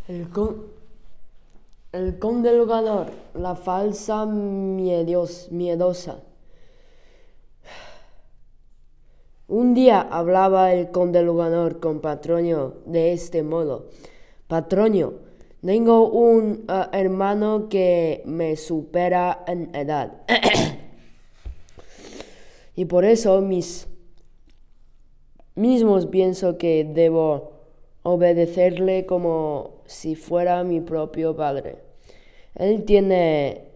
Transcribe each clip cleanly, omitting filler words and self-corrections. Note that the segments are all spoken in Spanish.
El, con- el conde Lucanor, la falsa miedosa. Un día hablaba el conde Lucanor con Patronio de este modo: Patronio, tengo un hermano que me supera en edad y por eso mismos pienso que debo obedecerle como si fuera mi propio padre. Él tiene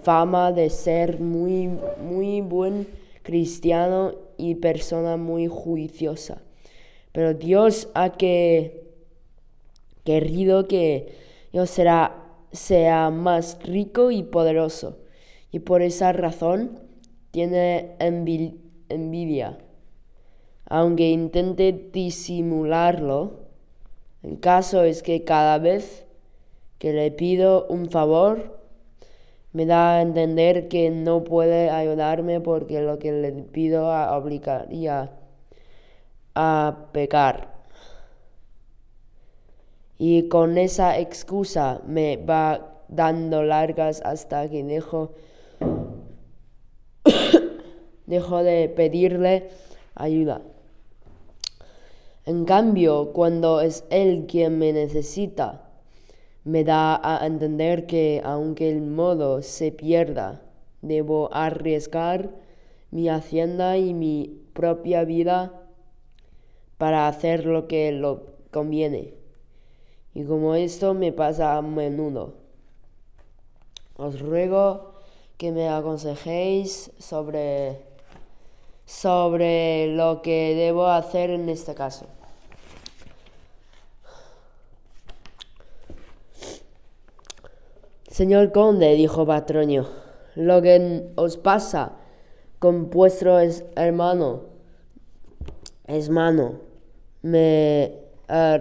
fama de ser muy buen cristiano y persona muy juiciosa, pero Dios ha querido que yo sea más rico y poderoso, y por esa razón tiene envidia. Aunque intente disimularlo, el caso es que cada vez que le pido un favor, me da a entender que no puede ayudarme porque lo que le pido obligaría a pecar. Y con esa excusa me va dando largas hasta que dejo de pedirle ayuda. En cambio, cuando es él quien me necesita, me da a entender que aunque el modo se pierda, debo arriesgar mi hacienda y mi propia vida para hacer lo que lo conviene. Y como esto me pasa a menudo, os ruego que me aconsejéis sobre lo que debo hacer en este caso. Señor conde, dijo Patronio, lo que os pasa con vuestro hermano me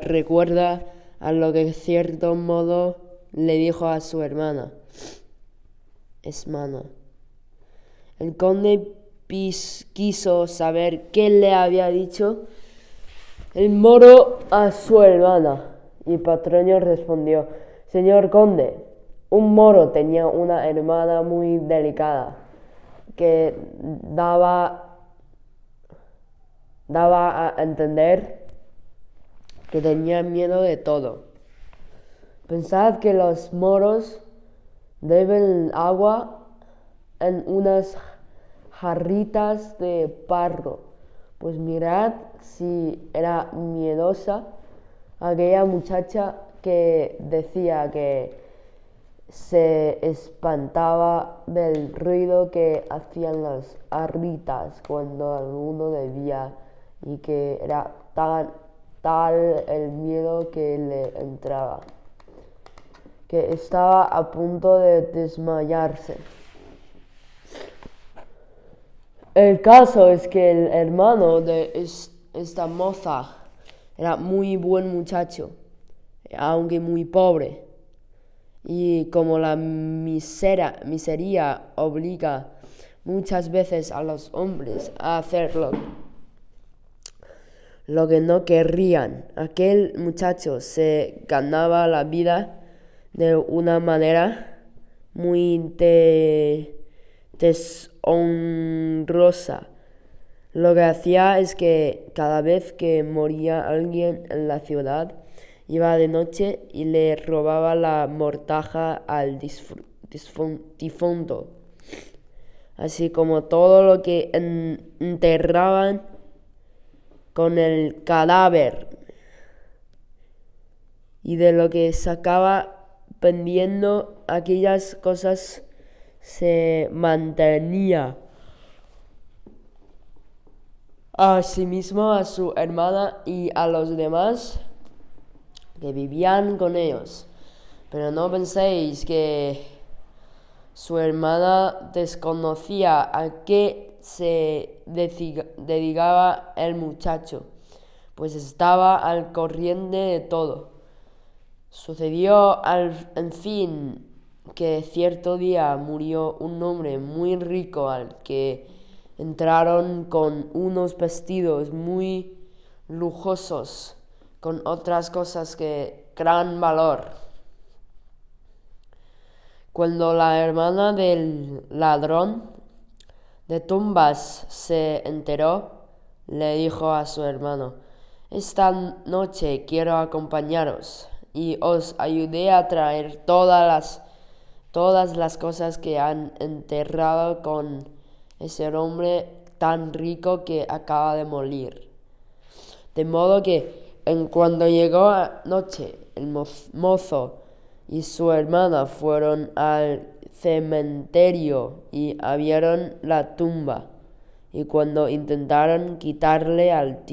recuerda a lo que en cierto modo le dijo a su hermana. El conde quiso saber qué le había dicho el moro a su hermana, y Patronio respondió: Señor conde, un moro tenía una hermana muy delicada que daba a entender que tenía miedo de todo. Pensad que los moros beben agua en unas jarritas de barro. Pues mirad si era miedosa aquella muchacha que decía que se espantaba del ruido que hacían las jarritas cuando alguno bebía, y que era tal el miedo que le entraba, que estaba a punto de desmayarse. El caso es que el hermano de esta moza era muy buen muchacho, aunque muy pobre, y como la miseria obliga muchas veces a los hombres a hacer lo que no querrían, aquel muchacho se ganaba la vida de una manera muy deshonrosa. Lo que hacía es que cada vez que moría alguien en la ciudad, iba de noche y le robaba la mortaja al difunto, así como todo lo que enterraban con el cadáver, y de lo que sacaba vendiendo aquellas cosas se mantenía a sí mismo, a su hermana y a los demás que vivían con ellos. Pero no penséis que su hermana desconocía a qué se dedicaba el muchacho, pues estaba al corriente de todo. Sucedió en fin que cierto día murió un hombre muy rico al que entraron con unos vestidos muy lujosos con otras cosas de gran valor. Cuando la hermana del ladrón de tumbas se enteró, le dijo a su hermano: «Esta noche quiero acompañaros y os ayudaré a traer todas las cosas que han enterrado con ese hombre tan rico que acaba de morir». De modo que, en cuanto llegó la noche, el mozo y su hermana fueron al cementerio y abrieron la tumba. Y cuando intentaron quitarle al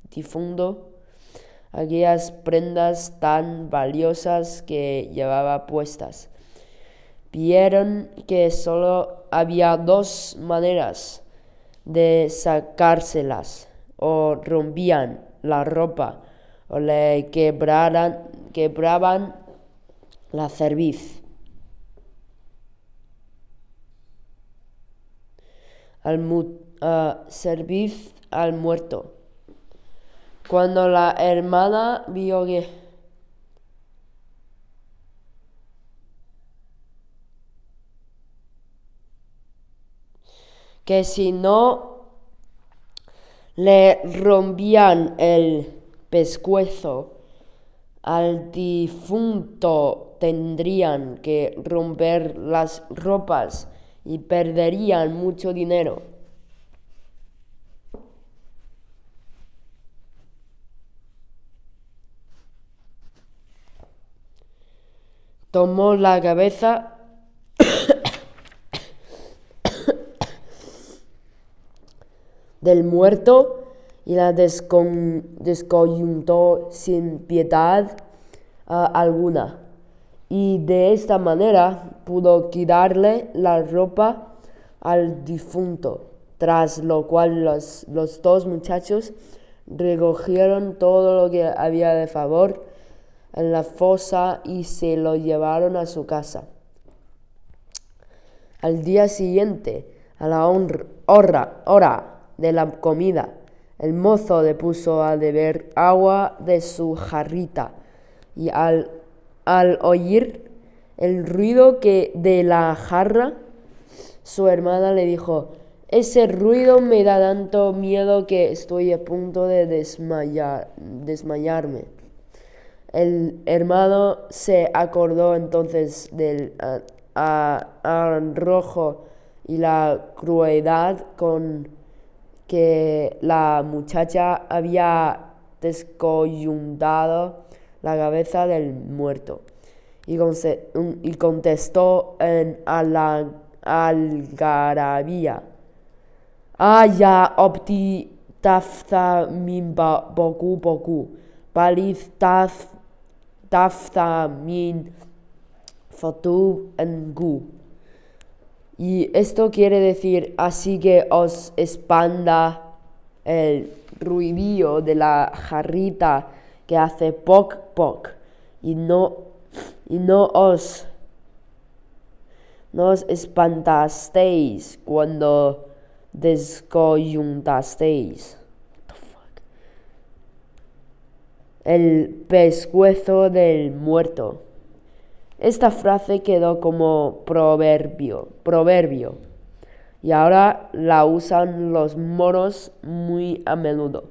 difunto aquellas prendas tan valiosas que llevaba puestas, vieron que solo había dos maneras de sacárselas: o rompían la ropa o le quebraban la cerviz. Cerviz al muerto. Cuando la hermana vio que si no le rompían el pescuezo al difunto, tendrían que romper las ropas y perderían mucho dinero. Tomó la cabeza del muerto y la descoyuntó sin piedad alguna, y de esta manera pudo quitarle la ropa al difunto, tras lo cual los dos muchachos recogieron todo lo que había de favor en la fosa y se lo llevaron a su casa. Al día siguiente, a la hora de la comida, el mozo le puso a beber agua de su jarrita, y al oír el ruido de la jarra, su hermana le dijo: «Ese ruido me da tanto miedo que estoy a punto de desmayarme». El hermano se acordó entonces del arrojo y la crueldad con que la muchacha había descoyuntado la cabeza del muerto, y contestó en algarabía: «Aya opti tafza min boku, palith tafza min fotu engu». Y esto quiere decir: «Así que os espanta el ruidillo de la jarrita que hace poc poc, y no os espantasteis cuando descoyuntasteis el pescuezo del muerto». Esta frase quedó como proverbio, y ahora la usan los moros muy a menudo.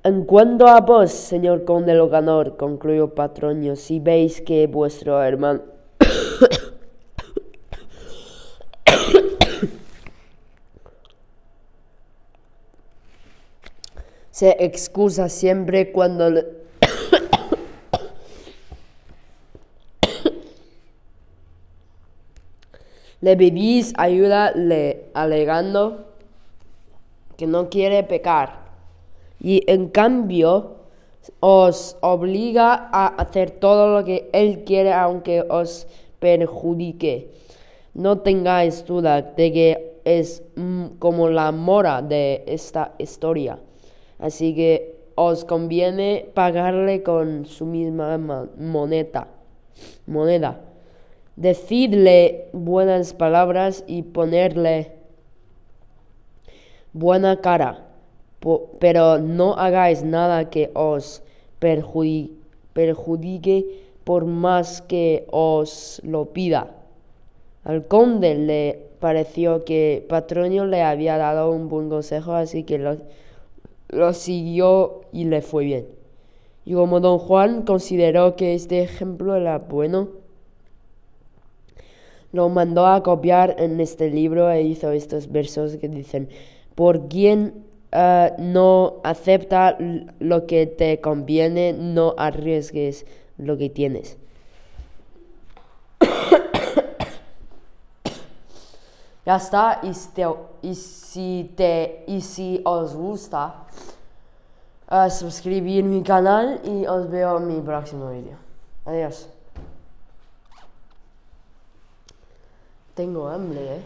«En cuanto a vos, señor conde Locanor», concluyó Patronio, «si veis que vuestro hermano se excusa siempre cuando le pedís ayuda alegando que no quiere pecar, y en cambio os obliga a hacer todo lo que él quiere aunque os perjudique, no tengáis duda de que es como la mora de esta historia. Así que os conviene pagarle con su misma moneda. Decidle buenas palabras y ponerle buena cara, pero no hagáis nada que os perjudique por más que os lo pida. Al conde le pareció que Patronio le había dado un buen consejo, así que lo siguió y le fue bien. Y como don Juan consideró que este ejemplo era bueno, lo mandó a copiar en este libro e hizo estos versos que dicen: por quien no acepta lo que te conviene, no arriesgues lo que tienes. Ya está, y si os gusta, suscribir mi canal y os veo en mi próximo vídeo. Adiós. Tengo hambre,